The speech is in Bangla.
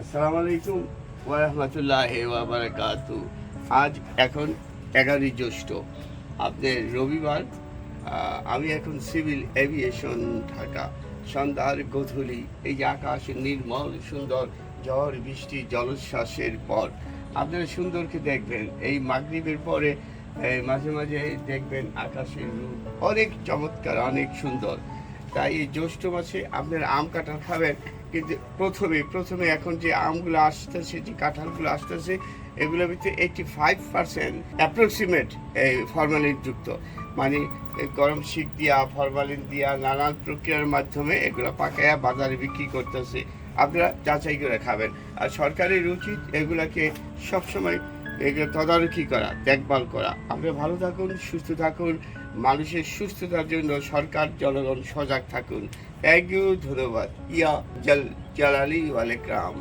আসসালামু আলাইকুম ওয়া রাহমাতুল্লাহি ওয়া বারাকাতু। আজ এখন 11ই জ্যৈষ্ঠ, আপনার রবিবার। আমি এখন সিভিল এভিয়েশন ঢাকা। সন্ধ্যার গোধূলি এই যে আকাশ নির্মল সুন্দর, ঝড় বৃষ্টি জলোচ্ছ্বাসের পর আপনারা সুন্দরকে দেখবেন। এই মাগরিবের পরে মাঝে মাঝে দেখবেন আকাশের রূপ অনেক চমৎকার, অনেক সুন্দর। তাই এই জ্যৈষ্ঠ মাসে আপনারা আম কাঁঠাল খাবেন, কিন্তু প্রথমে এখন যে আমগুলো আসতেছে, যে কাঁঠালগুলো আসতেছে, এগুলোর ভিতরে 85% অ্যাপ্রক্সিমেট এই ফরমালিন যুক্ত। মানে গরম শিক দিয়া, ফরমালিন দিয়া, নানান প্রক্রিয়ার মাধ্যমে এগুলো পাকায়া বাজারে বিক্রি করতেছে। আপনারা যাচাই করে খাবেন। আর সরকারের উচিত এগুলাকে সবসময় এগুলো তদারকি করা, দেখভাল করা। আপনারা ভালো থাকুন, সুস্থ থাকুন। মানুষের সুস্থতার জন্য সরকার জনগণ সজাগ থাকুন। থ্যাংক ইউ, ধন্যবাদ। ইয়া জালালি ওয়াল ইকরাম।